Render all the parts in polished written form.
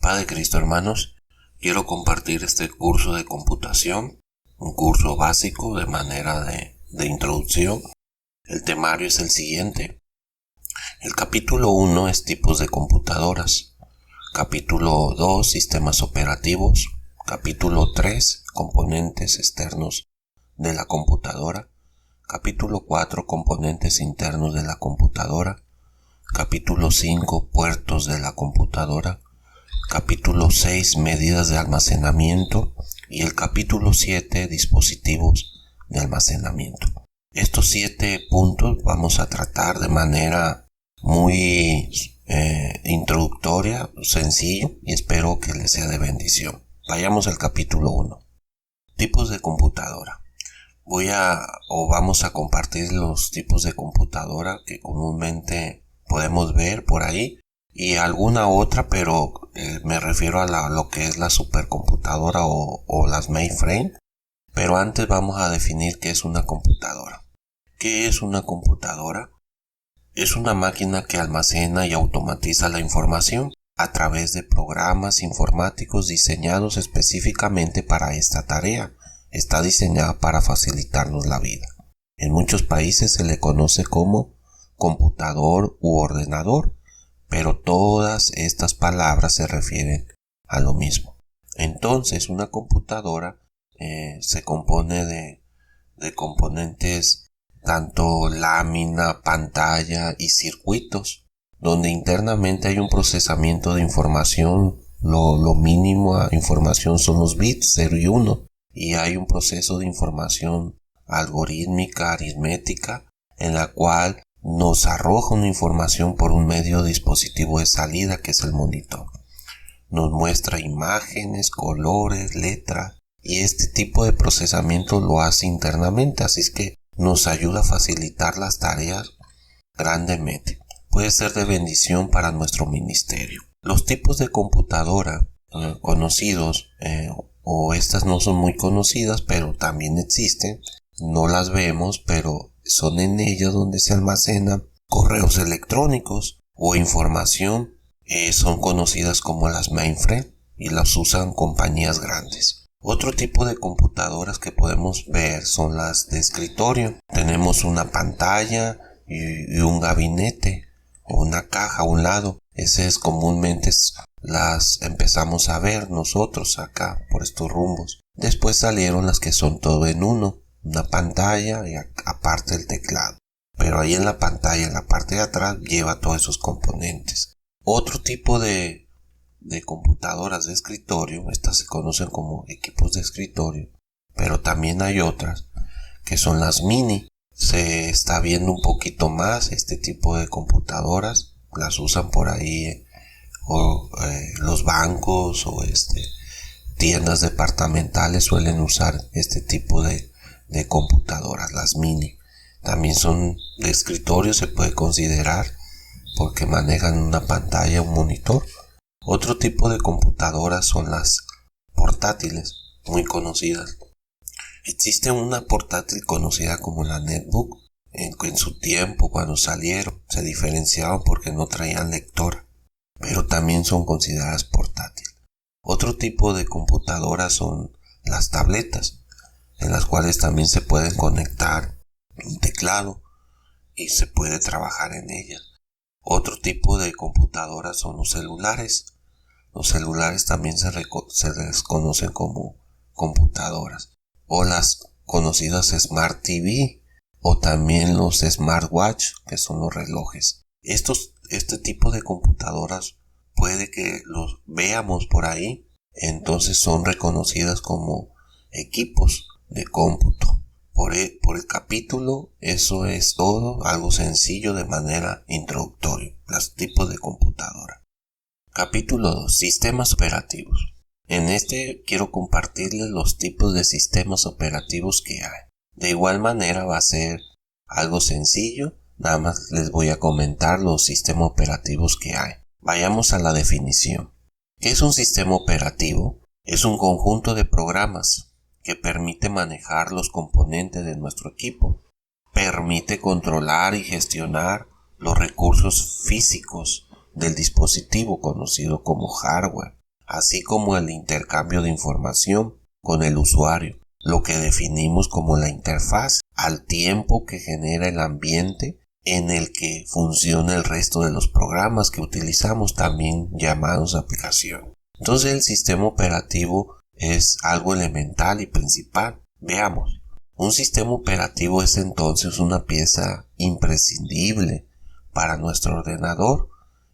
Padre Cristo, hermanos, quiero compartir este curso de computación, un curso básico de manera de introducción. El temario es el siguiente. El capítulo 1 es tipos de computadoras. Capítulo 2, sistemas operativos. Capítulo 3, componentes externos de la computadora. Capítulo 4, componentes internos de la computadora. Capítulo 5, puertos de la computadora. Capítulo 6, medidas de almacenamiento. Y el capítulo 7, dispositivos de almacenamiento. Estos 7 puntos vamos a tratar de manera muy introductoria, sencillo, y espero que les sea de bendición. Vayamos al capítulo 1. Tipos de computadora. Vamos a compartir los tipos de computadora que comúnmente podemos ver por ahí y alguna otra, pero me refiero a lo que es la supercomputadora o las mainframe. Pero antes vamos a definir qué es una computadora. ¿Qué es una computadora? Es una máquina que almacena y automatiza la información a través de programas informáticos diseñados específicamente para esta tarea. Está diseñada para facilitarnos la vida. En muchos países se le conoce como computador u ordenador, pero todas estas palabras se refieren a lo mismo. Entonces, una computadora se compone de componentes tanto lámina, pantalla y circuitos, donde internamente hay un procesamiento de información. Lo mínimo a información son los bits 0 y 1, y hay un proceso de información algorítmica, aritmética, en la cual nos arroja una información por un medio de dispositivo de salida que es el monitor. Nos muestra imágenes, colores, letras, y este tipo de procesamiento lo hace internamente, así es que nos ayuda a facilitar las tareas grandemente. Puede ser de bendición para nuestro ministerio. Los tipos de computadora conocidos, o estas no son muy conocidas, pero también existen. No las vemos, pero son en ellas donde se almacenan correos electrónicos o información. Son conocidas como las mainframe y las usan compañías grandes. Otro tipo de computadoras que podemos ver son las de escritorio. Tenemos una pantalla y un gabinete o una caja a un lado. Comúnmente las empezamos a ver nosotros acá por estos rumbos. Después salieron las que son todo en uno, una pantalla y aparte el teclado. Pero ahí en la pantalla, en la parte de atrás, lleva todos esos componentes. Otro tipo de computadoras de escritorio, estas se conocen como equipos de escritorio, pero también hay otras que son las mini. Se está viendo un poquito más este tipo de computadoras, las usan por ahí los bancos o tiendas departamentales suelen usar este tipo de computadoras, las mini. También son de escritorio, se puede considerar, porque manejan una pantalla, un monitor. Otro tipo de computadoras son las portátiles, muy conocidas. Existe una portátil conocida como la netbook. En su tiempo, cuando salieron, se diferenciaban porque no traían lectora, pero también son consideradas portátiles. Otro tipo de computadoras son las tabletas, en las cuales también se pueden conectar un teclado y se puede trabajar en ellas. Otro tipo de computadoras son los celulares. Los celulares también se les conocen como computadoras, o las conocidas Smart TV, o también los smartwatch, que son los relojes. Este tipo de computadoras puede que los veamos por ahí, entonces son reconocidas como equipos de cómputo. Por el capítulo, eso es todo, algo sencillo de manera introductoria, los tipos de computadora. Capítulo 2. Sistemas operativos. En quiero compartirles los tipos de sistemas operativos que hay. De igual manera va a ser algo sencillo, nada más les voy a comentar los sistemas operativos que hay. Vayamos a la definición. ¿Qué es un sistema operativo? Es un conjunto de programas que permite manejar los componentes de nuestro equipo. Permite controlar y gestionar los recursos físicos del dispositivo conocido como hardware. así como el intercambio de información con el usuario, lo que definimos como la interfaz, al tiempo que genera el ambiente en el que funciona el resto de los programas que utilizamos, también llamados aplicación. Entonces el sistema operativo es algo elemental y principal. Veamos, un sistema operativo es entonces una pieza imprescindible para nuestro ordenador,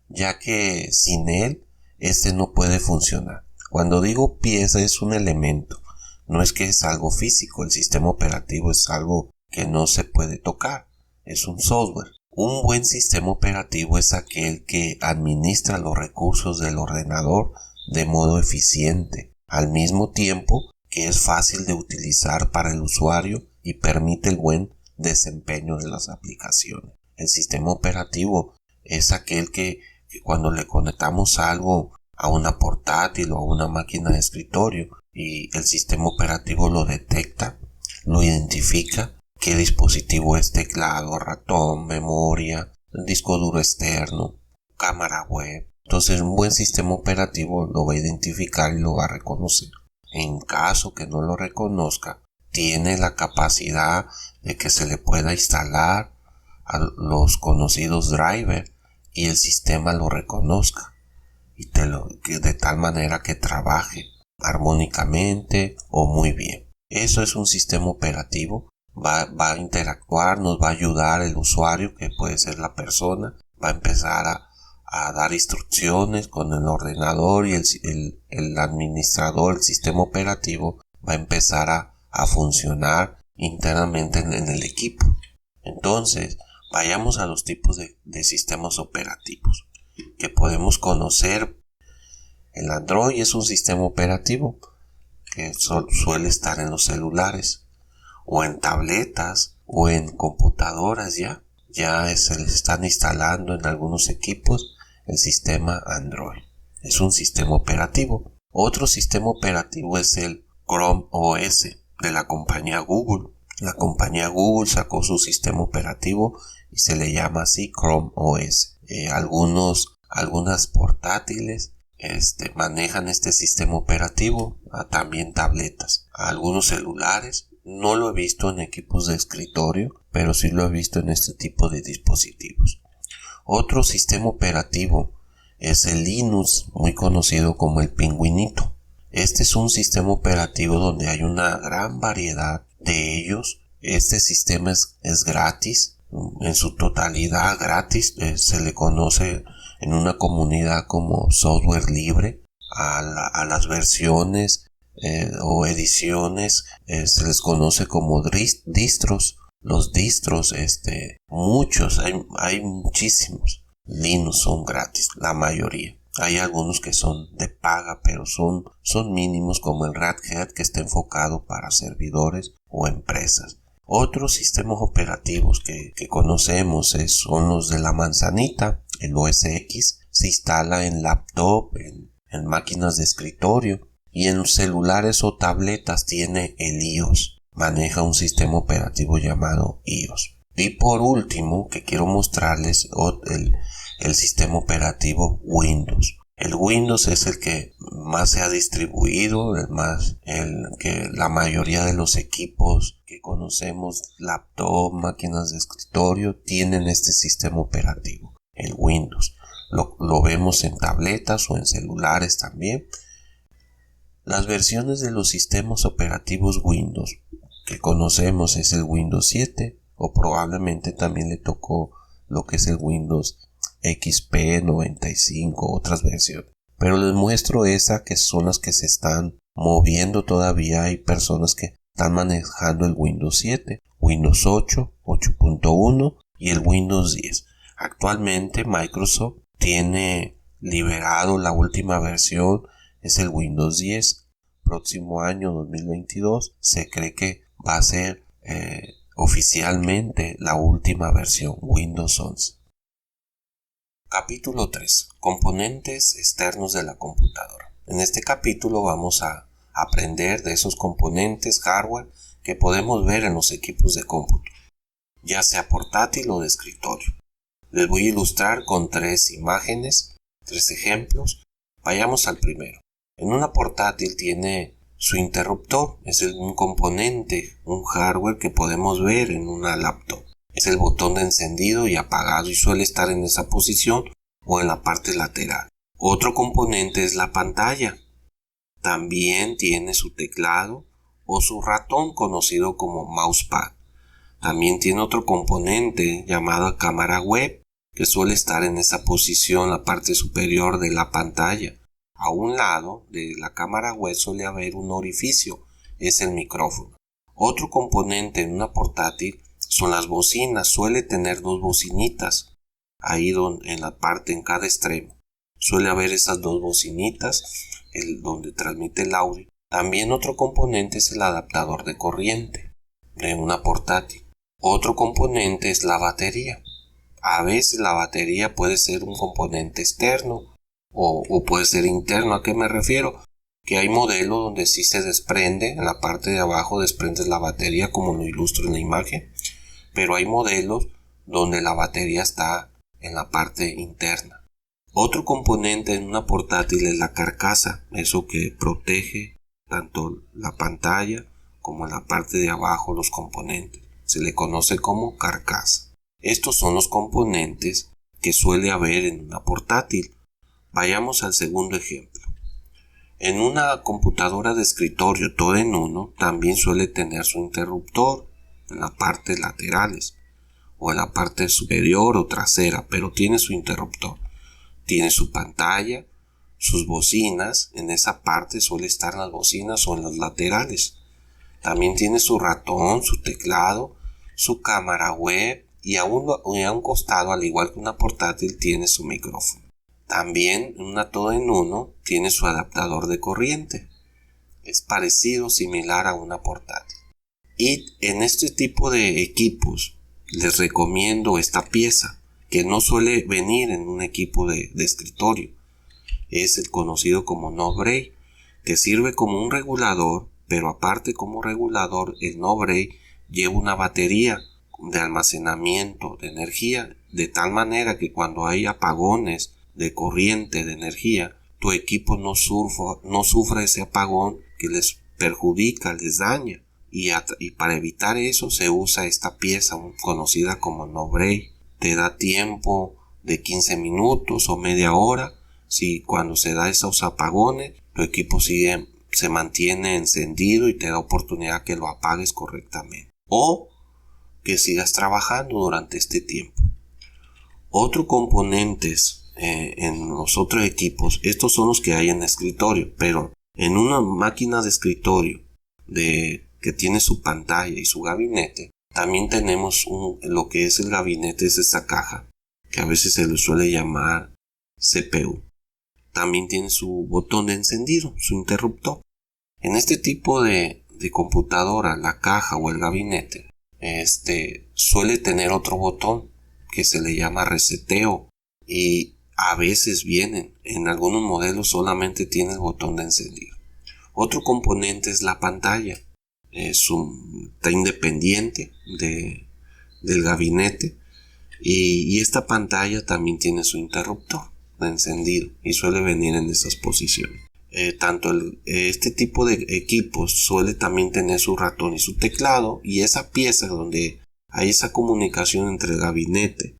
ya que sin él, este no puede funcionar. Cuando digo pieza, es un elemento, no es que es algo físico. El sistema operativo es algo que no se puede tocar, es un software. Un buen sistema operativo es aquel que administra los recursos del ordenador de modo eficiente, al mismo tiempo que es fácil de utilizar para el usuario y permite el buen desempeño de las aplicaciones. El sistema operativo es aquel que cuando le conectamos algo a una portátil o a una máquina de escritorio y el sistema operativo lo detecta, lo identifica, qué dispositivo es: teclado, ratón, memoria, disco duro externo, cámara web. Entonces un buen sistema operativo lo va a identificar y lo va a reconocer. En caso que no lo reconozca, tiene la capacidad de que se le pueda instalar a los conocidos drivers y el sistema lo reconozca y de tal manera que trabaje armónicamente o muy bien. Eso es un sistema operativo. Va a interactuar, nos va a ayudar el usuario, que puede ser la persona, va a empezar a dar instrucciones con el ordenador, y el administrador, el sistema operativo, va a empezar a funcionar internamente en el equipo. Entonces, vayamos a los tipos de sistemas operativos que podemos conocer. El Android es un sistema operativo que suele estar en los celulares o en tabletas o en computadoras. Ya se les están instalando en algunos equipos el sistema Android. Es un sistema operativo. Otro sistema operativo es el Chrome OS de la compañía Google. La compañía Google sacó su sistema operativo y se le llama así, Chrome OS. Algunas portátiles manejan este sistema operativo, también tabletas. Algunos celulares, no lo he visto en equipos de escritorio, pero sí lo he visto en este tipo de dispositivos. Otro sistema operativo es el Linux, muy conocido como el Pingüinito. Este es un sistema operativo donde hay una gran variedad de ellos. Este sistema es gratis, en su totalidad gratis. Se le conoce en una comunidad como software libre. A las versiones o ediciones se les conoce como distros. Los distros, muchos, hay muchísimos. Linux son gratis, la mayoría. Hay algunos que son de paga, pero son mínimos, como el Red Hat, que está enfocado para servidores o empresas. Otros sistemas operativos que conocemos son los de la manzanita. El OS X se instala en laptop, en máquinas de escritorio, y en celulares o tabletas tiene el iOS. Maneja un sistema operativo llamado iOS. Y por último, que quiero mostrarles el sistema operativo Windows. El Windows es el que más se ha distribuido, el que la mayoría de los equipos que conocemos, laptop, máquinas de escritorio, tienen este sistema operativo, el Windows. Lo vemos en tabletas o en celulares también. Las versiones de los sistemas operativos Windows que conocemos es el Windows 7, o probablemente también le tocó lo que es el Windows XP 95, otras versiones. Pero les muestro esa, que son las que se están moviendo todavía. Hay personas que están manejando el Windows 7, Windows 8, 8.1 y el Windows 10. Actualmente Microsoft tiene liberado la última versión, es el Windows 10. Próximo año 2022 se cree que va a ser oficialmente la última versión, Windows 11. Capítulo 3. Componentes externos de la computadora. En este capítulo vamos a aprender de esos componentes hardware que podemos ver en los equipos de cómputo, ya sea portátil o de escritorio. Les voy a ilustrar con 3 imágenes, 3 ejemplos. Vayamos al primero. En una portátil tiene su interruptor, es un componente, un hardware que podemos ver en una laptop. Es el botón de encendido y apagado y suele estar en esa posición o en la parte lateral. Otro componente es la pantalla. También tiene su teclado o su ratón conocido como mousepad. También tiene otro componente llamado cámara web que suele estar en esa posición, la parte superior de la pantalla. A un lado de la cámara web suele haber un orificio, es el micrófono. Otro componente en una portátil son las bocinas, suele tener dos bocinitas ahí en la parte en cada extremo. Suele haber esas dos bocinitas donde transmite el audio. También otro componente es el adaptador de corriente de una portátil. Otro componente es la batería. A veces la batería puede ser un componente externo o puede ser interno. ¿A qué me refiero? Que hay modelos donde sí se desprende, en la parte de abajo desprendes la batería como lo ilustro en la imagen, pero hay modelos donde la batería está en la parte interna. Otro componente en una portátil es la carcasa, eso que protege tanto la pantalla como en la parte de abajo los componentes. Se le conoce como carcasa. Estos son los componentes que suele haber en una portátil. Vayamos al segundo ejemplo. En una computadora de escritorio todo en uno también suele tener su interruptor en las partes laterales o en la parte superior o trasera, pero tiene su interruptor. Tiene su pantalla, sus bocinas, en esa parte suele estar las bocinas o en los laterales. También tiene su ratón, su teclado, su cámara web y a un costado, al igual que una portátil, tiene su micrófono. También una todo en uno tiene su adaptador de corriente. Es parecido, similar a una portátil. Y en este tipo de equipos les recomiendo esta pieza que no suele venir en un equipo de escritorio. Es el conocido como no break, que sirve como un regulador, pero aparte como regulador el no break lleva una batería de almacenamiento de energía, de tal manera que cuando hay apagones de corriente de energía, tu equipo no sufra ese apagón que les perjudica, les daña. Y para evitar eso se usa esta pieza conocida como no break. Te da tiempo de 15 minutos o media hora. Si cuando se da esos apagones, tu equipo se mantiene encendido y te da oportunidad que lo apagues correctamente. O que sigas trabajando durante este tiempo. Otros componentes en los otros equipos, estos son los que hay en escritorio, pero en una máquina de escritorio que tiene su pantalla y su gabinete, también tenemos lo que es el gabinete, es esa caja, que a veces se le suele llamar CPU. También tiene su botón de encendido, su interruptor. En este tipo de computadora, la caja o el gabinete, suele tener otro botón que se le llama reseteo. Y a veces en algunos modelos solamente tiene el botón de encendido. Otro componente es la pantalla. Está independiente del gabinete y esta pantalla también tiene su interruptor de encendido y suele venir en esas posiciones. Este tipo de equipos suele también tener su ratón y su teclado, y esa pieza donde hay esa comunicación entre el gabinete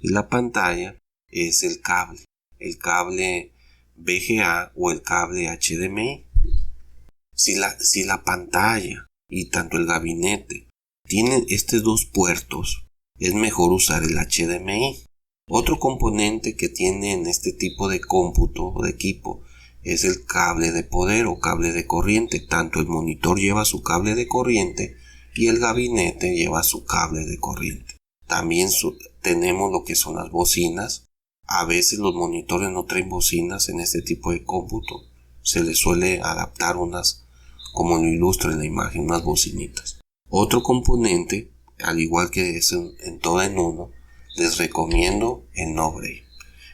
y la pantalla es el cable VGA o el cable HDMI. Si la pantalla y tanto el gabinete tienen estos dos puertos, es mejor usar el HDMI. Otro componente que tiene en este tipo de cómputo o de equipo es el cable de poder o cable de corriente. Tanto el monitor lleva su cable de corriente y el gabinete lleva su cable de corriente. También tenemos lo que son las bocinas. A veces los monitores no traen bocinas en este tipo de cómputo. Se les suele adaptar unas, como lo ilustro en la imagen, unas bocinitas. Otro componente, al igual que es en todo en uno, les recomiendo el no break.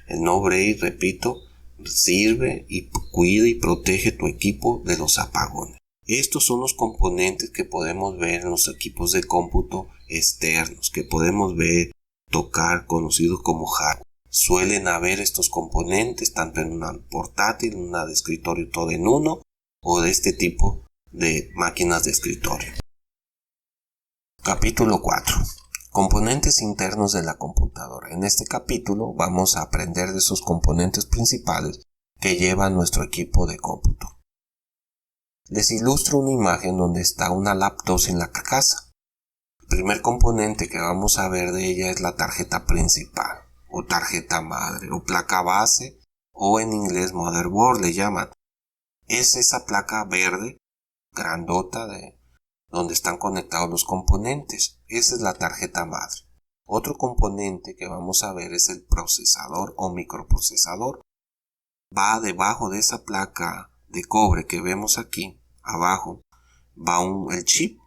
El no break, repito, sirve y cuida y protege tu equipo de los apagones. Estos son los componentes que podemos ver en los equipos de cómputo externos, que podemos ver, tocar, conocidos como hardware. Suelen haber estos componentes tanto en una portátil, una de escritorio todo en uno o de este tipo de máquinas de escritorio. Capítulo 4. Componentes internos de la computadora. En este capítulo vamos a aprender de sus componentes principales que lleva nuestro equipo de cómputo. Les ilustro una imagen donde está una laptop en la carcasa. El primer componente que vamos a ver de ella es la tarjeta principal, o tarjeta madre, o placa base, o en inglés motherboard le llaman. Es esa placa verde, grandota, donde están conectados los componentes. Esa es la tarjeta madre. Otro componente que vamos a ver es el procesador o microprocesador. Va debajo de esa placa de cobre que vemos aquí, abajo, va el chip,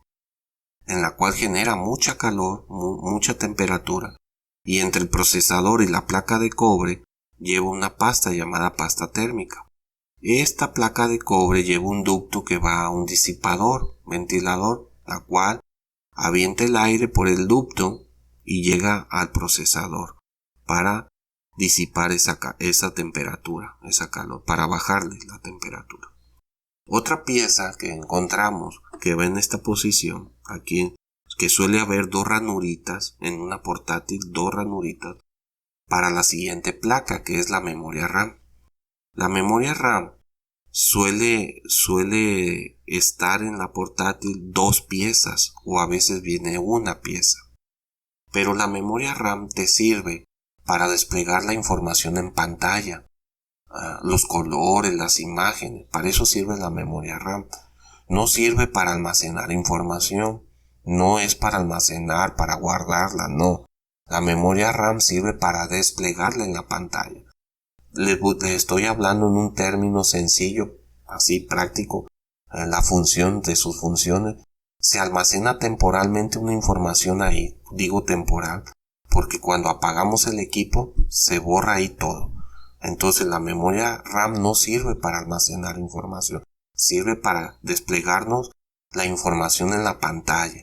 en la cual genera mucha calor, mucha temperatura. Y entre el procesador y la placa de cobre lleva una pasta llamada pasta térmica. Esta placa de cobre lleva un ducto que va a un disipador, ventilador, la cual avienta el aire por el ducto y llega al procesador para disipar esa temperatura, esa calor, para bajarle la temperatura. Otra pieza que encontramos que va en esta posición, aquí, que suele haber dos ranuritas en una portátil, dos ranuritas para la siguiente placa, que es la memoria RAM. La memoria RAM suele estar en la portátil dos piezas o a veces viene una pieza. Pero la memoria RAM te sirve para desplegar la información en pantalla, los colores, las imágenes. Para eso sirve la memoria RAM. No sirve para almacenar información. No es para almacenar, para guardarla, no. La memoria RAM sirve para desplegarla en la pantalla. Le estoy hablando en un término sencillo, así práctico. La función de sus funciones. Se almacena temporalmente una información ahí. Digo temporal, porque cuando apagamos el equipo se borra ahí todo. Entonces la memoria RAM no sirve para almacenar información. Sirve para desplegarnos la información en la pantalla.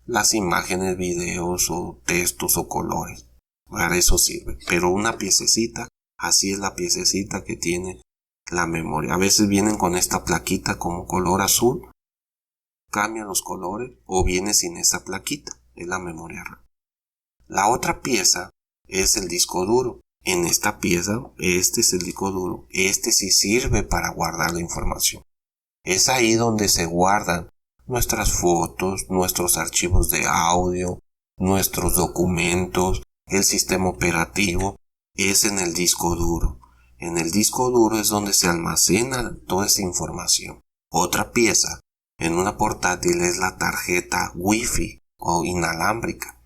Las imágenes, videos o textos o colores. Para eso sirve. Pero una piececita, así es la piececita que tiene la memoria. A veces vienen con esta plaquita como color azul. Cambian los colores o viene sin esa plaquita. Es la memoria RAM. La otra pieza es el disco duro. En esta pieza, este es el disco duro. Este sí sirve para guardar la información. Es ahí donde se guardan nuestras fotos, nuestros archivos de audio, nuestros documentos, el sistema operativo. Es en el disco duro. En el disco duro es donde se almacena toda esa información. Otra pieza en una portátil es la tarjeta Wi-Fi o inalámbrica.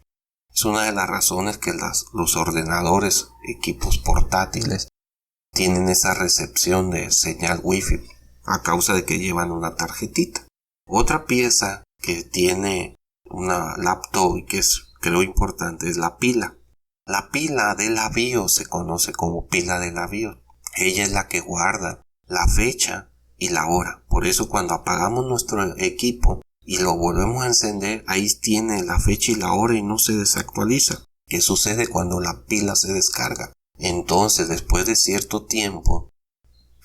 Es una de las razones que los ordenadores, equipos portátiles, tienen esa recepción de señal Wi-Fi a causa de que llevan una tarjetita. Otra pieza que tiene una laptop y que es, creo, importante es la pila. La pila de la BIOS se conoce como pila de la BIOS. Ella es la que guarda la fecha y la hora. Por eso cuando apagamos nuestro equipo y lo volvemos a encender, ahí tiene la fecha y la hora y no se desactualiza. ¿Qué sucede cuando la pila se descarga? Entonces, después de cierto tiempo,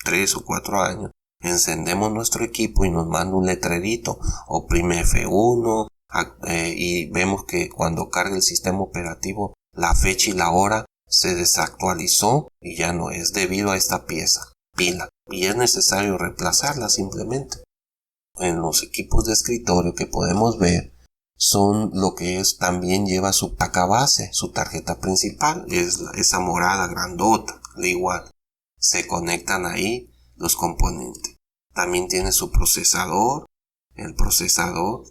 3 o 4 años, encendemos nuestro equipo y nos manda un letrerito, oprime F1 y vemos que cuando carga el sistema operativo, la fecha y la hora se desactualizó y ya no es debido a esta pieza, pila, y es necesario reemplazarla simplemente. En los equipos de escritorio que podemos ver son lo que es, también lleva su placa base, su tarjeta principal, es esa morada grandota, al igual, se conectan ahí los componentes. También tiene su procesador, el procesador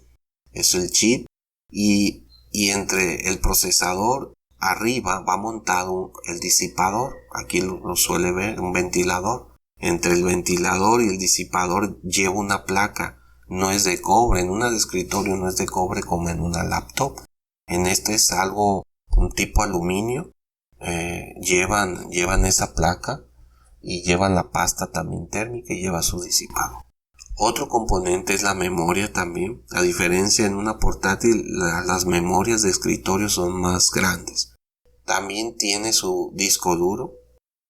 es el chip y entre el procesador arriba va montado el disipador, aquí lo suele ver, un ventilador. Entre el ventilador y el disipador lleva una placa, no es de cobre, en una de escritorio no es de cobre como en una laptop. En este es algo, un tipo aluminio, llevan esa placa y llevan la pasta también térmica y lleva su disipador. Otro componente es la memoria también. A diferencia en una portátil, las memorias de escritorio son más grandes. También tiene su disco duro.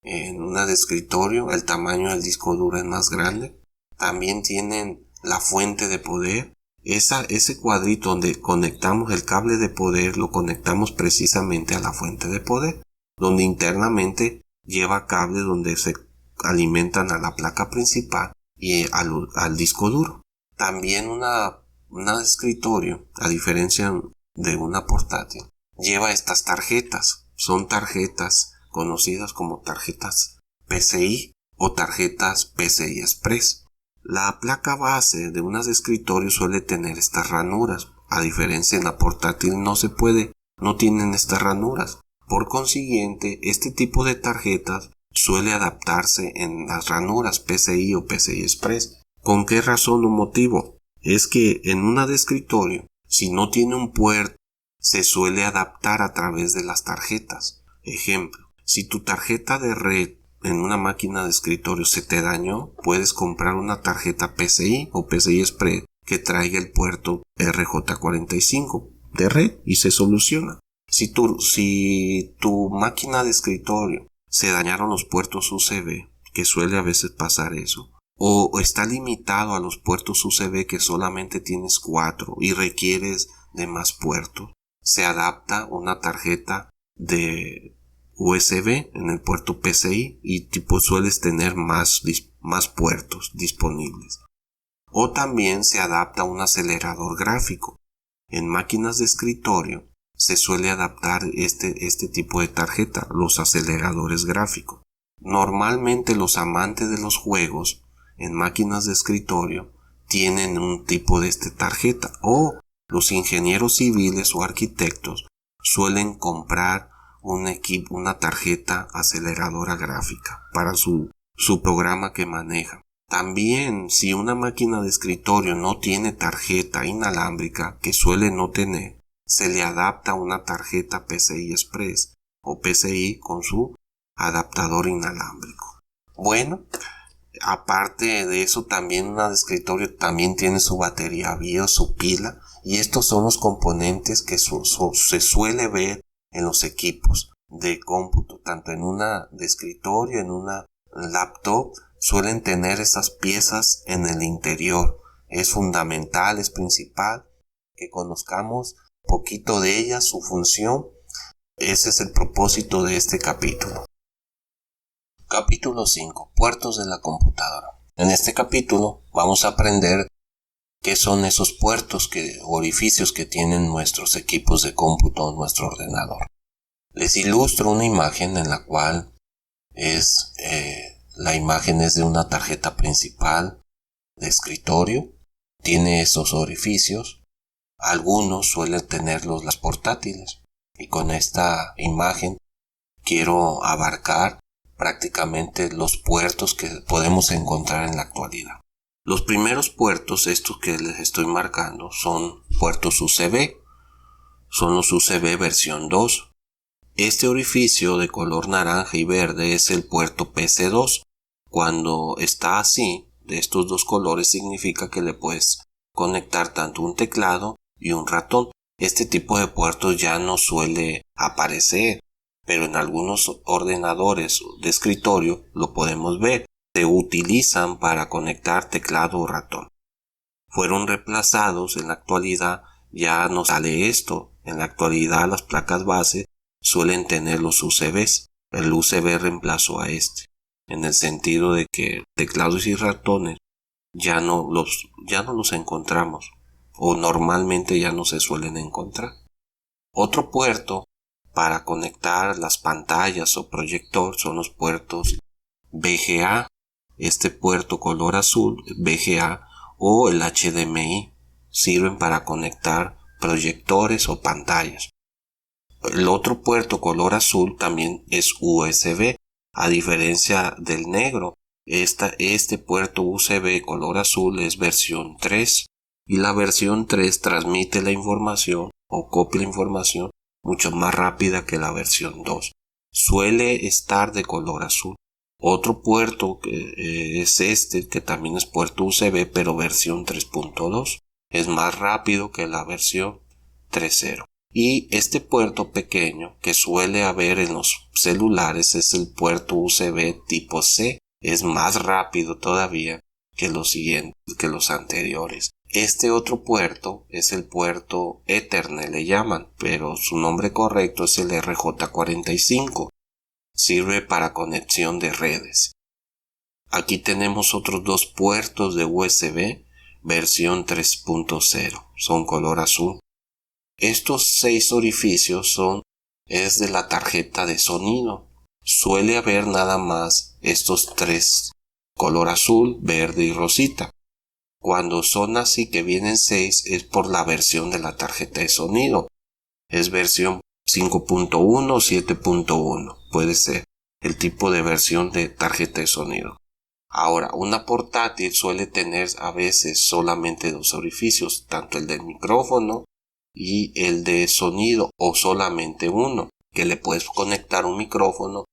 En una de escritorio el tamaño del disco duro es más grande. También tienen la fuente de poder. Ese cuadrito donde conectamos el cable de poder lo conectamos precisamente a la fuente de poder, donde internamente lleva cables donde se alimentan a la placa principal y al disco duro. También una de escritorio, a diferencia de una portátil, lleva estas tarjetas. Son tarjetas conocidas como tarjetas PCI o tarjetas PCI Express. La placa base de unas de escritorio suele tener estas ranuras. A diferencia en la portátil no tienen estas ranuras. Por consiguiente, este tipo de tarjetas suele adaptarse en las ranuras PCI o PCI Express. ¿Con qué razón o motivo? Es que en una de escritorio, si no tiene un puerto, se suele adaptar a través de las tarjetas. Ejemplo, si tu tarjeta de red en una máquina de escritorio se te dañó, puedes comprar una tarjeta PCI o PCI Express que traiga el puerto RJ45 de red y se soluciona. Si tu máquina de escritorio se dañaron los puertos USB, que suele a veces pasar eso, o está limitado a los puertos USB que solamente tienes 4 y requieres de más puertos, se adapta una tarjeta de USB en el puerto PCI y sueles tener más puertos disponibles. O también se adapta un acelerador gráfico. En máquinas de escritorio se suele adaptar este tipo de tarjeta, los aceleradores gráficos. Normalmente los amantes de los juegos en máquinas de escritorio tienen un tipo de esta tarjeta, o los ingenieros civiles o arquitectos suelen comprar una tarjeta aceleradora gráfica para su programa que maneja. También, si una máquina de escritorio no tiene tarjeta inalámbrica, que suele no tener, se le adapta una tarjeta PCI Express o PCI con su adaptador inalámbrico. Bueno, aparte de eso, también una de escritorio también tiene su batería BIOS, su pila, y estos son los componentes que se suele ver en los equipos de cómputo, tanto en una de escritorio, en una laptop, suelen tener estas piezas en el interior. Es fundamental, es principal que conozcamos poquito de ellas, su función. Ese es el propósito de este capítulo. Capítulo 5. Puertos de la computadora. En este capítulo vamos a aprender qué son esos puertos, orificios que tienen nuestros equipos de cómputo, nuestro ordenador. Les ilustro una imagen en la cual la imagen es de una tarjeta principal de escritorio. Tiene esos orificios. Algunos suelen tenerlos las portátiles. Y con esta imagen quiero abarcar prácticamente los puertos que podemos encontrar en la actualidad. Los primeros puertos, estos que les estoy marcando, son puertos USB. Son los USB versión 2. Este orificio de color naranja y verde es el puerto PC2. Cuando está así, de estos dos colores, significa que le puedes conectar tanto un teclado y un ratón. Este tipo de puertos ya no suele aparecer, pero en algunos ordenadores de escritorio lo podemos ver. Se utilizan para conectar teclado o ratón. Fueron reemplazados. En la actualidad ya no sale esto. En la actualidad las placas base suelen tener los USBs. El USB reemplazó a este, en el sentido de que teclados y ratones ya no los encontramos, o normalmente ya no se suelen encontrar. Otro puerto para conectar las pantallas o proyector son los puertos VGA. Este puerto color azul, VGA, o el HDMI, sirven para conectar proyectores o pantallas. El otro puerto color azul también es USB, a diferencia del negro. Este puerto USB color azul es versión 3, y la versión 3 transmite la información o copia la información mucho más rápida que la versión 2. Suele estar de color azul. Otro puerto que es que también es puerto USB, pero versión 3.2. Es más rápido que la versión 3.0. Y este puerto pequeño que suele haber en los celulares es el puerto USB tipo C. Es más rápido todavía que los siguientes, que los anteriores. Este otro puerto es el puerto Ethernet, le llaman, pero su nombre correcto es el RJ45. Sirve para conexión de redes. Aquí tenemos otros dos puertos de USB versión 3.0. Son color azul. Estos 6 orificios es de la tarjeta de sonido. Suele haber nada más estos 3, color azul, verde y rosita. Cuando son así que vienen 6 es por la versión de la tarjeta de sonido. Es versión 5.1 o 7.1. Puede ser el tipo de versión de tarjeta de sonido. Ahora, una portátil suele tener a veces solamente 2 orificios, tanto el del micrófono y el de sonido, o solamente uno, que le puedes conectar un micrófono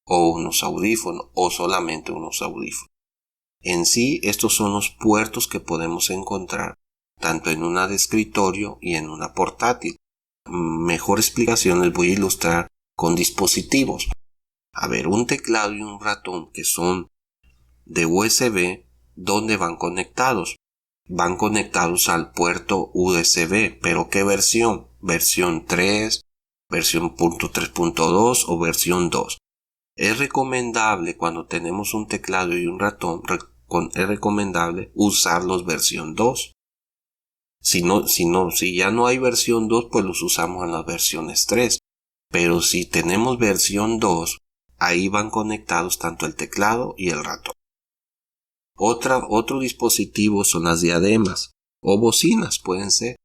o unos audífonos, o solamente unos audífonos. En sí, estos son los puertos que podemos encontrar tanto en una de escritorio y en una portátil. Mejor explicación les voy a ilustrar con dispositivos. A ver, un teclado y un ratón que son de USB, ¿dónde van conectados? Van conectados al puerto USB, pero ¿qué versión? Versión 3, versión .3.2 o versión 2. Es recomendable cuando tenemos un teclado y un ratón, es recomendable usarlos versión 2. Si ya no hay versión 2, pues los usamos en las versiones 3. Pero si tenemos versión 2, ahí van conectados tanto el teclado y el ratón. Otro dispositivo son las diademas o bocinas, pueden ser.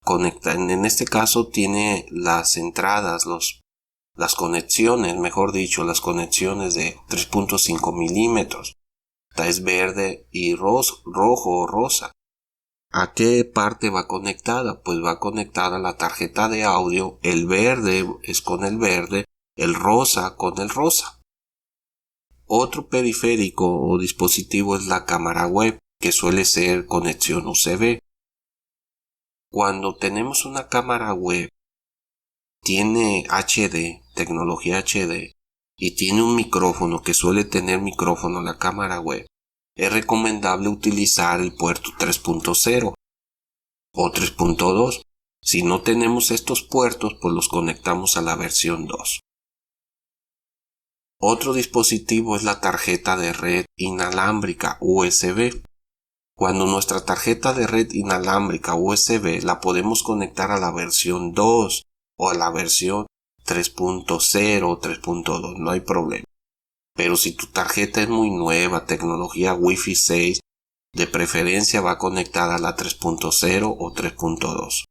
En este caso tiene las entradas, las conexiones, mejor dicho, las conexiones de 3.5 milímetros. Esta es verde y rojo o rosa. ¿A qué parte va conectada? Pues va conectada la tarjeta de audio. El verde es con el verde, el rosa con el rosa. Otro periférico o dispositivo es la cámara web, que suele ser conexión USB. Cuando tenemos una cámara web, tiene HD, tecnología HD, y tiene un micrófono que suele tener micrófono en la cámara web, es recomendable utilizar el puerto 3.0 o 3.2. Si no tenemos estos puertos, pues los conectamos a la versión 2. Otro dispositivo es la tarjeta de red inalámbrica USB. Cuando nuestra tarjeta de red inalámbrica USB la podemos conectar a la versión 2 o a la versión 3.0 o 3.2, no hay problema. Pero si tu tarjeta es muy nueva, tecnología Wi-Fi 6, de preferencia va conectada a la 3.0 o 3.2.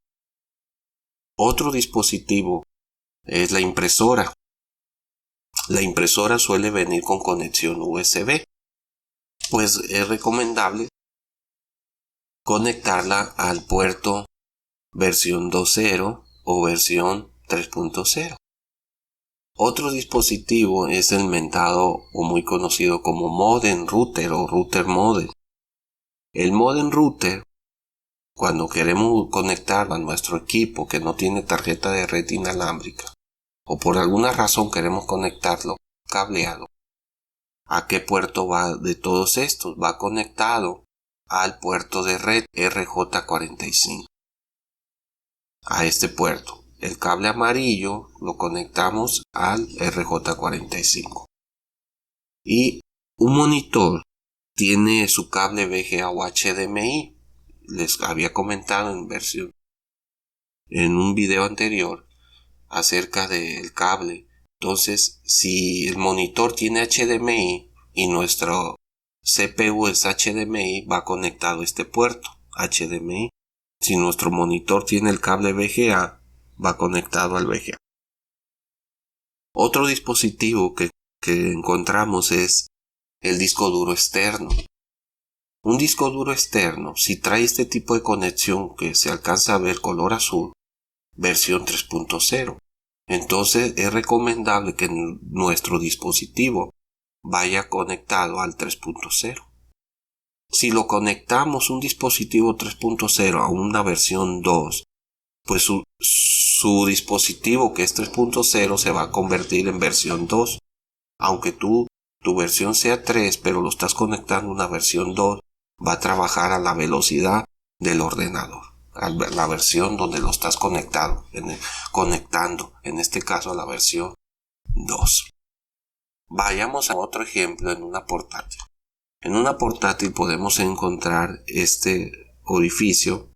Otro dispositivo es la impresora. La impresora suele venir con conexión USB. Pues es recomendable conectarla al puerto versión 2.0 o versión 3.0. Otro dispositivo es el mentado o muy conocido como modem router o router modem. El modem router, cuando queremos conectarlo a nuestro equipo que no tiene tarjeta de red inalámbrica o por alguna razón queremos conectarlo cableado, ¿a qué puerto va de todos estos? Va conectado al puerto de red RJ45. A este puerto. El cable amarillo lo conectamos al RJ45. Y un monitor tiene su cable VGA o HDMI. Les había comentado en un video anterior acerca del cable. Entonces, si el monitor tiene HDMI y nuestro CPU es HDMI, va conectado a este puerto HDMI. Si nuestro monitor tiene el cable VGA, va conectado al VGA. Otro dispositivo que encontramos es el disco duro externo. Un disco duro externo, si trae este tipo de conexión que se alcanza a ver color azul, versión 3.0, entonces es recomendable que nuestro dispositivo vaya conectado al 3.0. Si lo conectamos un dispositivo 3.0 a una versión 2, pues su dispositivo, que es 3.0, se va a convertir en versión 2. Aunque tu versión sea 3, pero lo estás conectando a una versión 2, va a trabajar a la velocidad del ordenador, a la versión donde lo estás conectando, en este caso a la versión 2. Vayamos a otro ejemplo en una portátil. En una portátil podemos encontrar este orificio.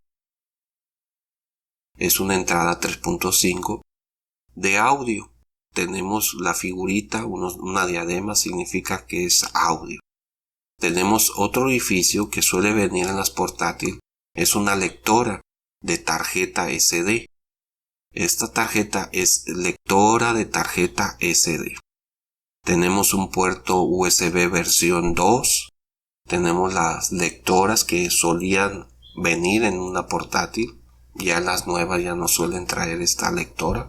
Es una entrada 3.5 de audio. Tenemos la figurita, una diadema, significa que es audio. Tenemos otro orificio que suele venir en las portátiles. Es una lectora de tarjeta SD. Esta tarjeta es lectora de tarjeta SD. Tenemos un puerto USB versión 2. Tenemos las lectoras que solían venir en una portátil. Ya las nuevas ya no suelen traer esta lectora.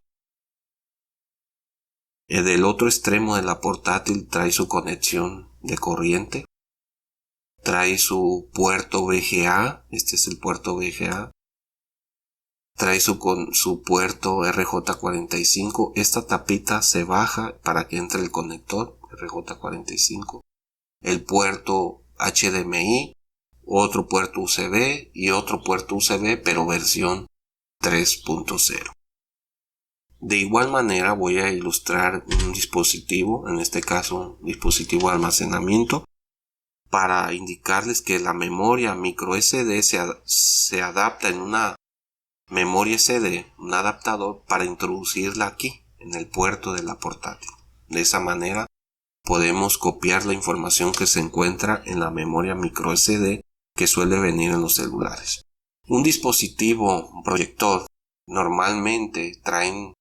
Del otro extremo de la portátil trae su conexión de corriente. Trae su puerto VGA. Este es el puerto VGA. Trae su puerto RJ45. Esta tapita se baja para que entre el conector RJ45. El puerto HDMI, otro puerto USB y otro puerto USB, pero versión 3.0. De igual manera voy a ilustrar un dispositivo, en este caso un dispositivo de almacenamiento, para indicarles que la memoria micro SD se adapta en una memoria SD, un adaptador, para introducirla aquí en el puerto de la portátil. De esa manera podemos copiar la información que se encuentra en la memoria micro SD que suele venir en los celulares. Un dispositivo, un proyector, normalmente traen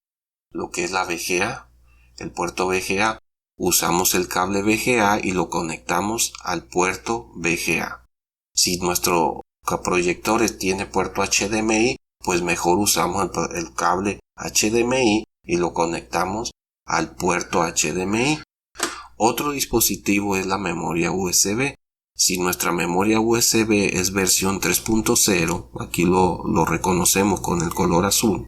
lo que es la VGA, el puerto VGA. Usamos el cable VGA y lo conectamos al puerto VGA. Si nuestro proyector tiene puerto HDMI, pues mejor usamos el cable HDMI y lo conectamos al puerto HDMI. Otro dispositivo es la memoria USB. Si nuestra memoria USB es versión 3.0, aquí lo reconocemos con el color azul.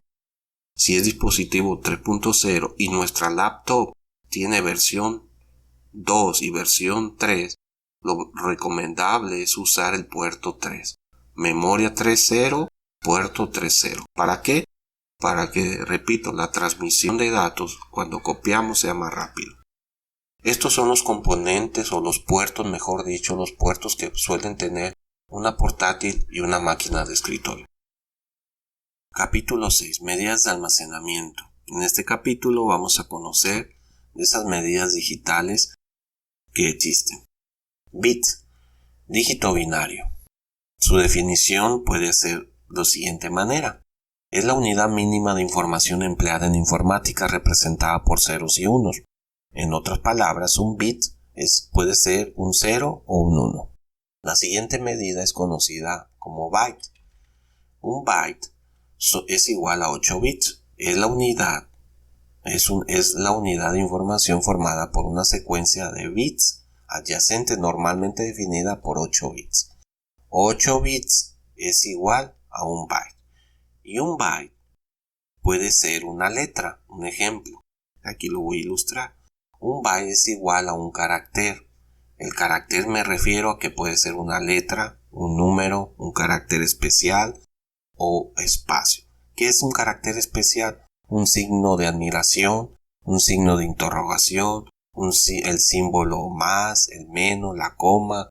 Si es dispositivo 3.0 y nuestra laptop tiene versión 2 y versión 3, lo recomendable es usar el puerto 3. Memoria 3.0, puerto 3.0. ¿Para qué? Para que, repito, la transmisión de datos cuando copiamos sea más rápido. Estos son los componentes o los puertos, mejor dicho, los puertos que suelen tener una portátil y una máquina de escritorio. Capítulo 6. Medidas de almacenamiento. En este capítulo vamos a conocer de esas medidas digitales que existen. Bit, dígito binario. Su definición puede ser de la siguiente manera. Es la unidad mínima de información empleada en informática representada por ceros y unos. En otras palabras, un bit puede ser un 0 o un 1. La siguiente medida es conocida como byte. Un byte es igual a 8 bits. Es la unidad de información formada por una secuencia de bits adyacente normalmente definida por 8 bits. 8 bits es igual a un byte. Y un byte puede ser una letra. Un ejemplo. Aquí lo voy a ilustrar. Un byte es igual a un carácter. El carácter me refiero a que puede ser una letra, un número, un carácter especial o espacio. ¿Qué es un carácter especial? Un signo de admiración, un signo de interrogación, el símbolo más, el menos, la coma,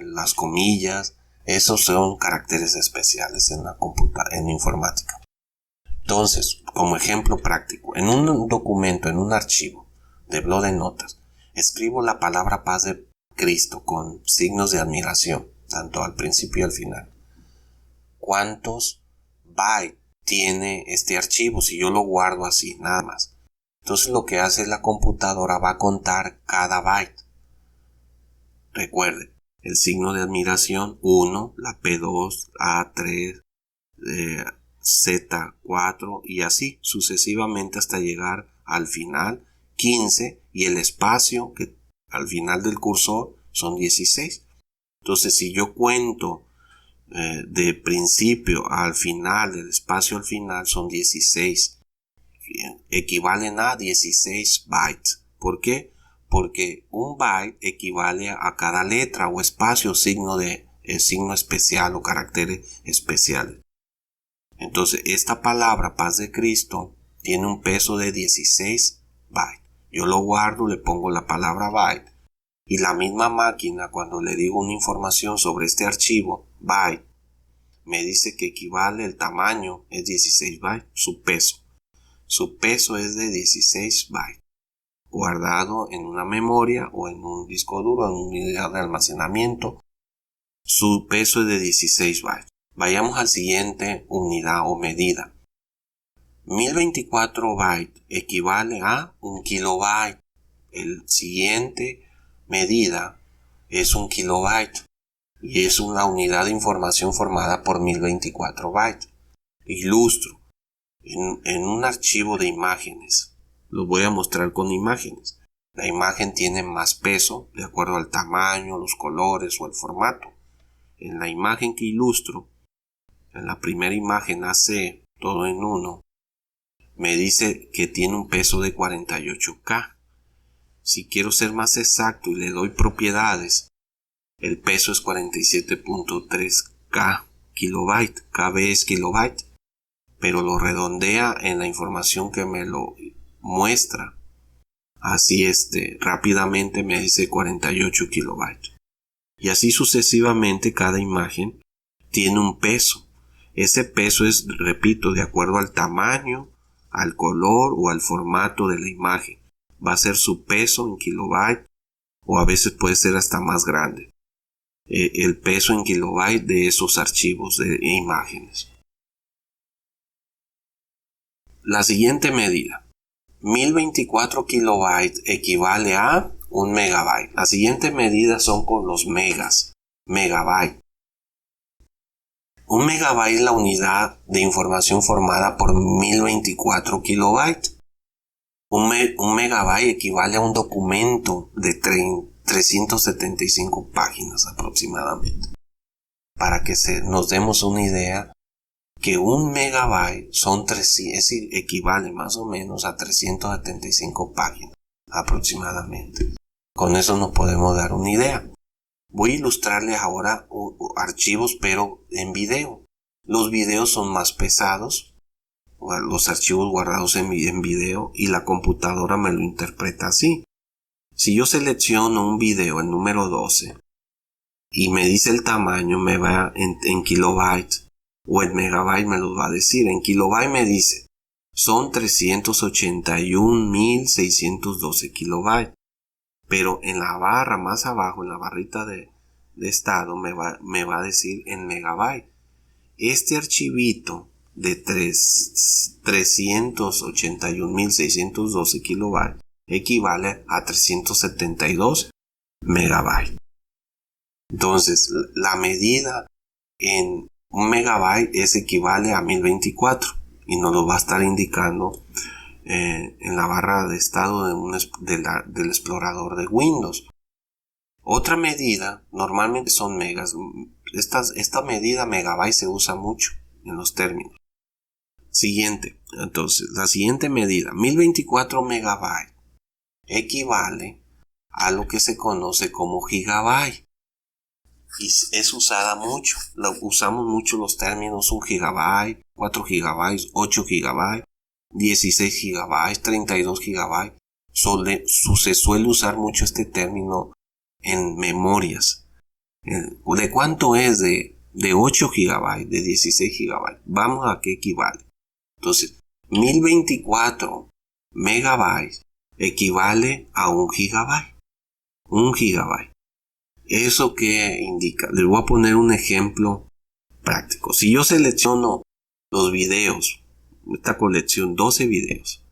las comillas. Esos son caracteres especiales en informática. Entonces, como ejemplo práctico, en un documento, en un archivo de blog de notas, escribo la palabra paz de Cristo con signos de admiración, tanto al principio y al final. ¿Cuántos bytes tiene este archivo si yo lo guardo así, nada más? Entonces lo que hace la computadora va a contar cada byte. Recuerden, el signo de admiración 1, la P2, A3, Z4 y así sucesivamente hasta llegar al final 15 y el espacio que al final del cursor son 16. Entonces si yo cuento de principio al final, del espacio al final, son 16. Bien, equivalen a 16 bytes. ¿Por qué? Porque un byte equivale a cada letra o espacio, signo especial o caracteres especiales. Entonces, esta palabra paz de Cristo tiene un peso de 16 bytes. Yo lo guardo, le pongo la palabra byte, y la misma máquina, cuando le digo una información sobre este archivo, byte, me dice que equivale, el tamaño es 16 bytes, su peso. Su peso es de 16 bytes, guardado en una memoria o en un disco duro, en una unidad de almacenamiento. Su peso es de 16 bytes. Vayamos al siguiente unidad o medida. 1024 bytes equivale a 1 kilobyte. El siguiente medida es 1 kilobyte y es una unidad de información formada por 1024 bytes. Ilustro. En un archivo de imágenes, lo voy a mostrar con imágenes. La imagen tiene más peso de acuerdo al tamaño, los colores o el formato. En la imagen que ilustro, en la primera imagen AC, todo en uno, me dice que tiene un peso de 48K. Si quiero ser más exacto y le doy propiedades, el peso es 47.3K kilobyte. KB es kilobyte, pero lo redondea en la información que me lo muestra. Así rápidamente me dice 48 kilobytes. Y así sucesivamente cada imagen tiene un peso. Ese peso es, repito, de acuerdo al tamaño, al color o al formato de la imagen. Va a ser su peso en kilobyte o a veces puede ser hasta más grande. El peso en kilobyte de esos archivos de imágenes. La siguiente medida. 1024 kilobytes equivale a 1 megabyte. Las siguientes medidas son con los megas. Megabyte. 1 megabyte es la unidad de información formada por 1024 kilobytes. Un megabyte equivale a un documento de 375 páginas aproximadamente. Para que nos demos una idea, que 1 megabyte equivale más o menos a 375 páginas aproximadamente. Con eso nos podemos dar una idea. Voy a ilustrarles ahora archivos pero en video. Los videos son más pesados, los archivos guardados en video, y la computadora me lo interpreta así. Si yo selecciono un video, el número 12, y me dice el tamaño, me va en kilobytes, o en megabyte me lo va a decir. En kilobyte me dice, son 381.612 kilobytes. Pero en la barra más abajo, en la barrita de estado, me va a decir en megabyte. Este archivito de 381.612 kilobytes equivale a 372 megabytes. Entonces, la medida en 1 megabyte equivale a 1024 y nos lo va a estar indicando en la barra de estado del explorador de Windows. Otra medida, normalmente son megas. Esta medida megabyte se usa mucho en los términos. Siguiente, entonces, la siguiente medida, 1024 megabytes, equivale a lo que se conoce como gigabyte. Y es usada mucho. Usamos mucho los términos 1 gigabyte, 4 gigabytes, 8 gigabytes, 16 gigabytes, 32 gigabytes. Se suele usar mucho este término en memorias. ¿De cuánto es? De 8 gigabytes, de 16 gigabytes. Vamos a qué equivale. Entonces, 1024 megabytes equivale a 1 gigabyte. 1 gigabyte. ¿Eso qué indica? Les voy a poner un ejemplo práctico. Si yo selecciono los videos, esta colección, 12 videos,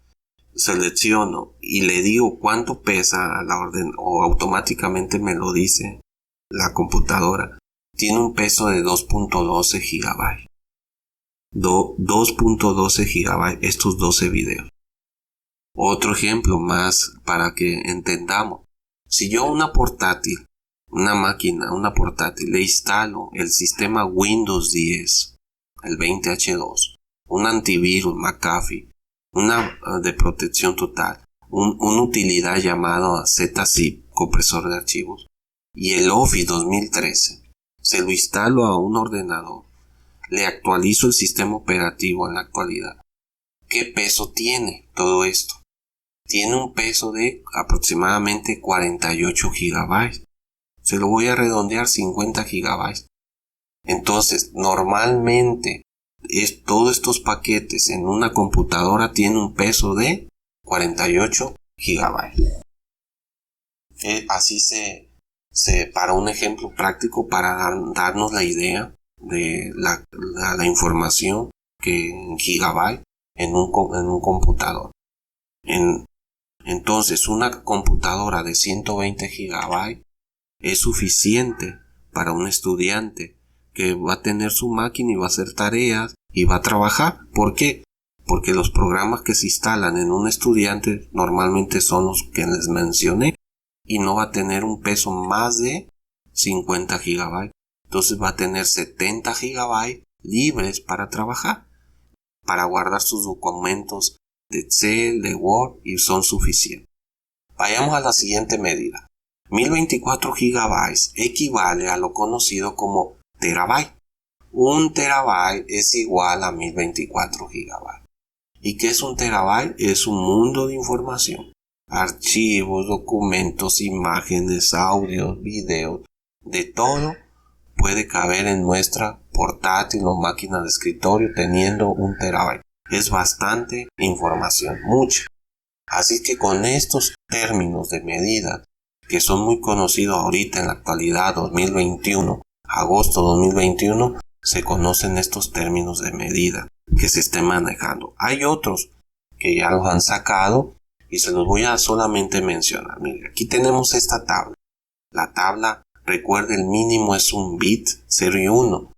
selecciono y le digo cuánto pesa a la orden, o automáticamente me lo dice la computadora, tiene un peso de 2.12 gigabytes. 2.12 gigabytes estos 12 videos. Otro ejemplo más para que entendamos. Si yo una portátil una máquina, una portátil, le instalo el sistema Windows 10, el 20H2, un antivirus McAfee, una de protección total, una utilidad llamada ZZip, compresor de archivos, y el Office 2013. Se lo instalo a un ordenador, le actualizo el sistema operativo en la actualidad. ¿Qué peso tiene todo esto? Tiene un peso de aproximadamente 48 gigabytes. Se lo voy a redondear 50 gigabytes. Entonces, normalmente todos estos paquetes en una computadora tienen un peso de 48 gigabytes. Así para un ejemplo práctico, para darnos la idea de la información que en gigabyte en un computador. Entonces, una computadora de 120 gigabytes es suficiente para un estudiante que va a tener su máquina y va a hacer tareas y va a trabajar. ¿Por qué? Porque los programas que se instalan en un estudiante normalmente son los que les mencioné y no va a tener un peso más de 50 gigabytes. Entonces va a tener 70 gigabytes libres para trabajar, para guardar sus documentos de Excel, de Word, y son suficientes. Vayamos a la siguiente medida. 1024 gigabytes equivale a lo conocido como terabyte. Un terabyte es igual a 1024 gigabytes. ¿Y qué es un terabyte? Es un mundo de información. Archivos, documentos, imágenes, audios, videos, de todo puede caber en nuestra portátil o máquina de escritorio teniendo un terabyte. Es bastante información, mucha. Así que con estos términos de medida que son muy conocidos ahorita en la actualidad 2021, agosto 2021, se conocen estos términos de medida que se estén manejando. Hay otros que ya los han sacado y se los voy a solamente mencionar. Mire, aquí tenemos esta tabla. La tabla, recuerde, el mínimo es un bit, 0 y 1.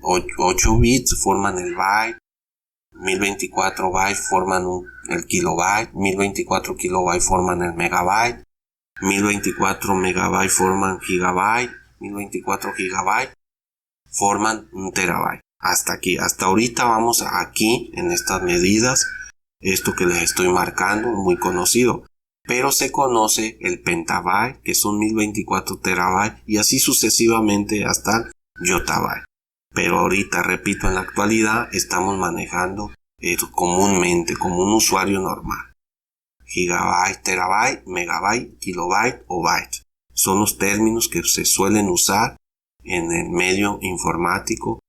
8 bits forman el byte, 1024 bytes forman el kilobyte, 1024 kilobytes forman el megabyte, 1024 megabytes forman gigabyte, 1024 gigabytes forman un terabyte. Hasta aquí, hasta ahorita vamos aquí en estas medidas. Esto que les estoy marcando, muy conocido. Pero se conoce el pentabyte, que son 1024 terabytes, y así sucesivamente hasta el yottabyte. Pero ahorita, repito, en la actualidad estamos manejando comúnmente como un usuario normal. Gigabyte, terabyte, megabyte, kilobyte o byte. Son los términos que se suelen usar en el medio informático.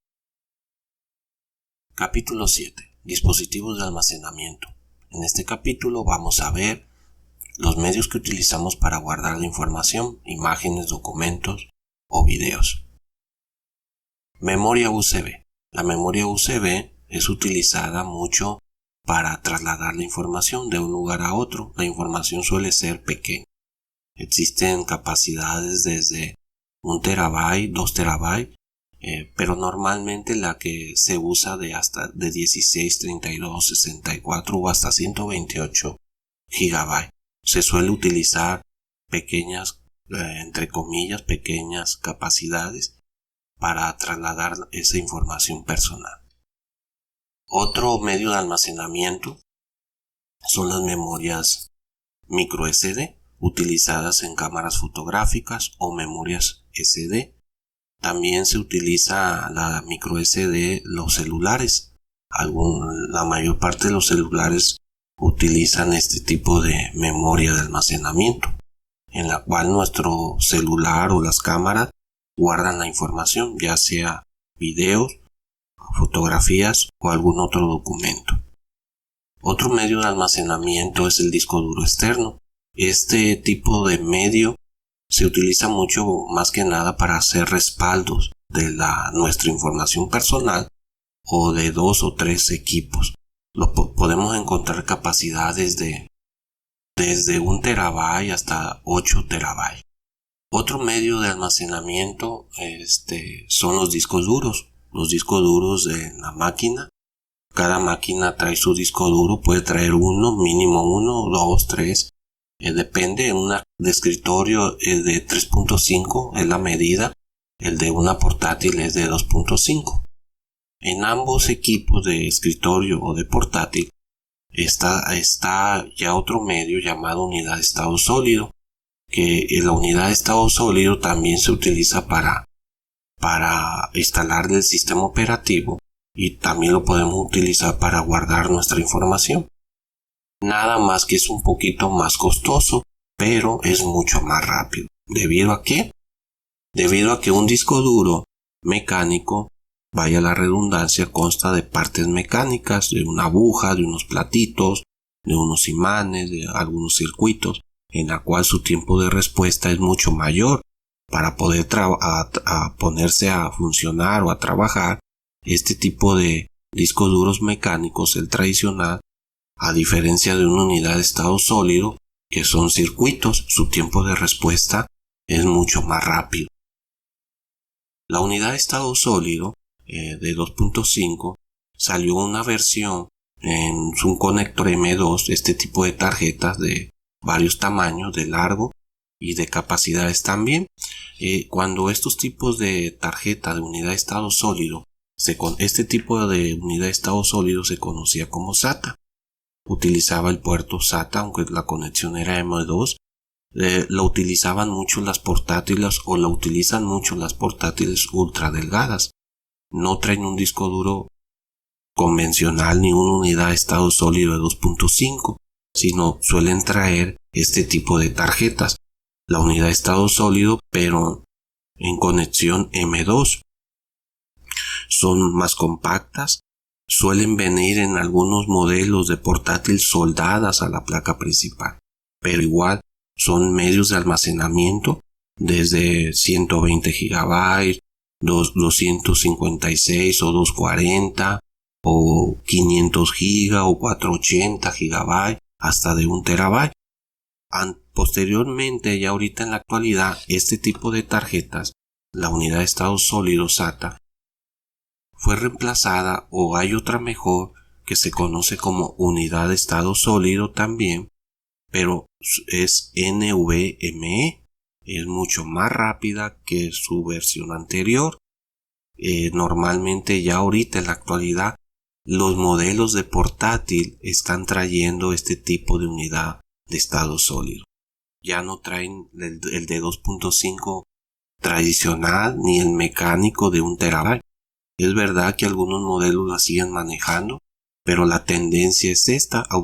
Capítulo 7. Dispositivos de almacenamiento. En este capítulo vamos a ver los medios que utilizamos para guardar la información, imágenes, documentos o videos. Memoria USB. La memoria USB es utilizada mucho para trasladar la información de un lugar a otro. La información suele ser pequeña. Existen capacidades desde 1 terabyte, 2 terabytes, pero normalmente la que se usa de 16, 32, 64 o hasta 128 gigabytes. Se suele utilizar pequeñas, entre comillas, pequeñas capacidades para trasladar esa información personal. Otro medio de almacenamiento son las memorias micro SD, utilizadas en cámaras fotográficas o memorias SD. También se utiliza la micro SD los celulares. La mayor parte de los celulares utilizan este tipo de memoria de almacenamiento, en la cual nuestro celular o las cámaras guardan la información, ya sea videos, fotografías o algún otro documento. Otro medio de almacenamiento es el disco duro externo. Este tipo de medio se utiliza mucho, más que nada, para hacer respaldos de nuestra información personal o de 2 o 3 equipos. Podemos encontrar capacidades desde 1 terabyte hasta 8 terabytes. Otro medio de almacenamiento son los discos duros. Los discos duros de la máquina. Cada máquina trae su disco duro, puede traer uno, mínimo 1, 2, 3 Depende, una de escritorio es de 3.5, es la medida, el de una portátil es de 2.5. En ambos equipos de escritorio o de portátil está ya otro medio llamado unidad de estado sólido, que la unidad de estado sólido también se utiliza para instalar el sistema operativo y también lo podemos utilizar para guardar nuestra información. Nada más que es un poquito más costoso, pero es mucho más rápido. ¿Debido a qué? Debido a que un disco duro mecánico, vaya la redundancia, consta de partes mecánicas, de una aguja, de unos platitos, de unos imanes, de algunos circuitos, en la cual su tiempo de respuesta es mucho mayor para poder ponerse a funcionar o a trabajar. Este tipo de discos duros mecánicos, el tradicional, a diferencia de una unidad de estado sólido, que son circuitos, su tiempo de respuesta es mucho más rápido. La unidad de estado sólido de 2.5 salió una versión en un conector M2, este tipo de tarjetas de varios tamaños, de largo y de capacidades también. Cuando estos tipos de tarjeta de unidad de estado sólido, este tipo de unidad de estado sólido se conocía como SATA. Utilizaba el puerto SATA, aunque la conexión era M2. Lo utilizaban mucho las portátiles, o lo utilizan mucho las portátiles ultra delgadas. No traen un disco duro convencional ni una unidad de estado sólido de 2.5, sino suelen traer este tipo de tarjetas, la unidad de estado sólido pero en conexión M2. Son más compactas, suelen venir en algunos modelos de portátil soldadas a la placa principal, pero igual son medios de almacenamiento desde 120 GB, 256 o 240 o 500 GB o 480 GB hasta de 1 TB. Posteriormente, ya ahorita en la actualidad, este tipo de tarjetas, la unidad de estado sólido SATA, fue reemplazada, o hay otra mejor que se conoce como unidad de estado sólido también, pero es NVMe. Es mucho más rápida que su versión anterior. Normalmente ya ahorita en la actualidad los modelos de portátil están trayendo este tipo de unidad de estado sólido. Ya no traen el de 2.5 tradicional ni el mecánico de 1 TB. Es verdad que algunos modelos la siguen manejando, pero la tendencia es esta, a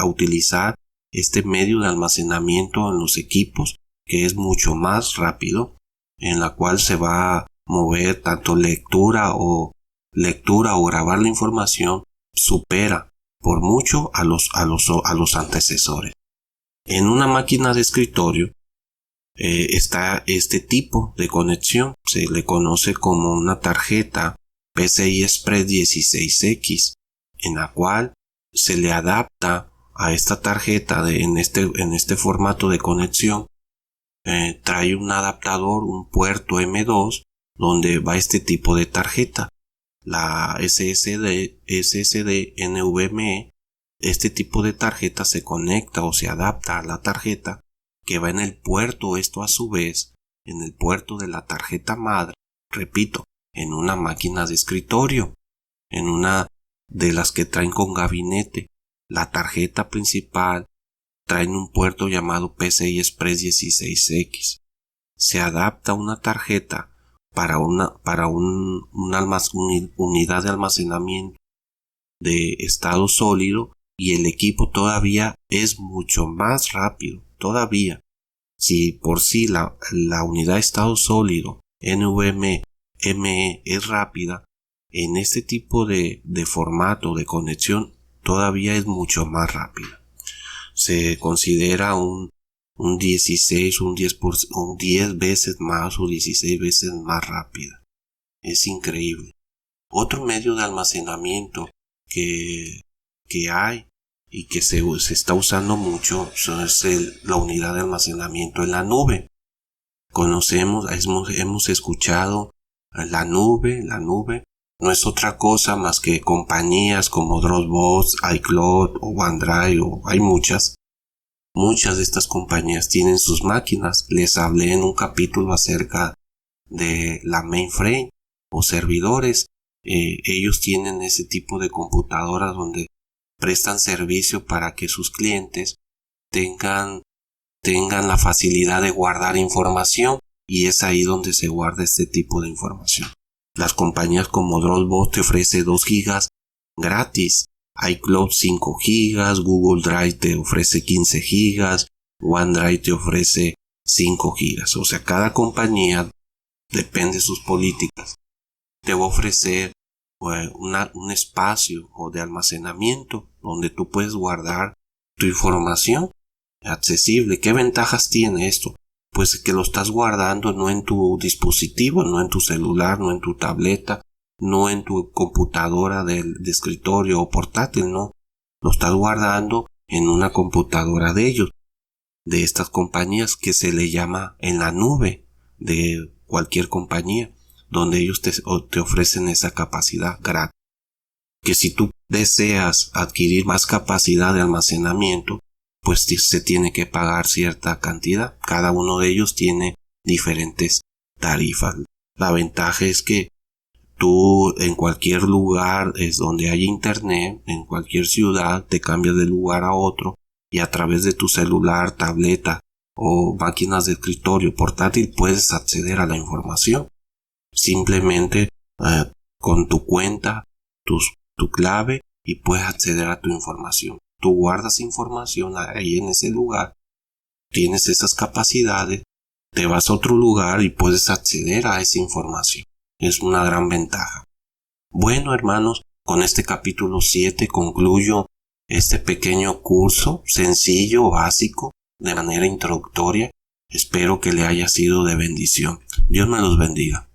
utilizar este medio de almacenamiento en los equipos, que es mucho más rápido, en la cual se va a mover tanto lectura o grabar la información, supera por mucho a los antecesores. En una máquina de escritorio está este tipo de conexión, se le conoce como una tarjeta PCI Express 16X, en la cual se le adapta a esta tarjeta en este formato de conexión. Trae un adaptador, un puerto M2, donde va este tipo de tarjeta, la SSD NVMe. Este tipo de tarjeta se conecta o se adapta a la tarjeta que va en el puerto, esto a su vez en el puerto de la tarjeta madre, repito, en una máquina de escritorio, en una de las que traen con gabinete. La tarjeta principal trae un puerto llamado PCI Express 16X. Se adapta una tarjeta para una unidad de almacenamiento de estado sólido, y el equipo todavía es mucho más rápido. Todavía, si por sí la unidad de estado sólido NVMe es rápida, en este tipo de formato de conexión todavía es mucho más rápida. Se considera un 16, un 10 veces más o 16 veces más rápida. Es increíble. Otro medio de almacenamiento que hay y que se está usando mucho es la unidad de almacenamiento en la nube. Hemos escuchado la nube. No es otra cosa más que compañías como Dropbox, iCloud o OneDrive, o hay muchas, Muchas de estas compañías tienen sus máquinas. Les hablé en un capítulo acerca de la mainframe o servidores. Ellos tienen ese tipo de computadoras donde prestan servicio para que sus clientes tengan la facilidad de guardar información, y es ahí donde se guarda este tipo de información. Las compañías como Dropbox te ofrece 2 gigas gratis, iCloud 5 gigas, Google Drive te ofrece 15 gigas, OneDrive te ofrece 5 gigas. O sea, cada compañía, depende de sus políticas, te va a ofrecer un espacio o de almacenamiento donde tú puedes guardar tu información accesible. ¿Qué ventajas tiene esto? Pues que lo estás guardando no en tu dispositivo, no en tu celular, no en tu tableta, no en tu computadora de escritorio o portátil, no. Lo estás guardando en una computadora de ellos, de estas compañías, que se le llama en la nube de cualquier compañía, donde ellos te ofrecen esa capacidad gratis. Que si tú deseas adquirir más capacidad de almacenamiento, pues se tiene que pagar cierta cantidad. Cada uno de ellos tiene diferentes tarifas. La ventaja es que tú en cualquier lugar es donde hay internet, en cualquier ciudad, te cambias de lugar a otro y a través de tu celular, tableta o máquinas de escritorio portátil puedes acceder a la información. Simplemente con tu cuenta, tu clave, y puedes acceder a tu información. Tú guardas información ahí en ese lugar, tienes esas capacidades, te vas a otro lugar y puedes acceder a esa información. Es una gran ventaja. Bueno, hermanos, con este capítulo 7 concluyo este pequeño curso sencillo, básico, de manera introductoria. Espero que le haya sido de bendición. Dios me los bendiga.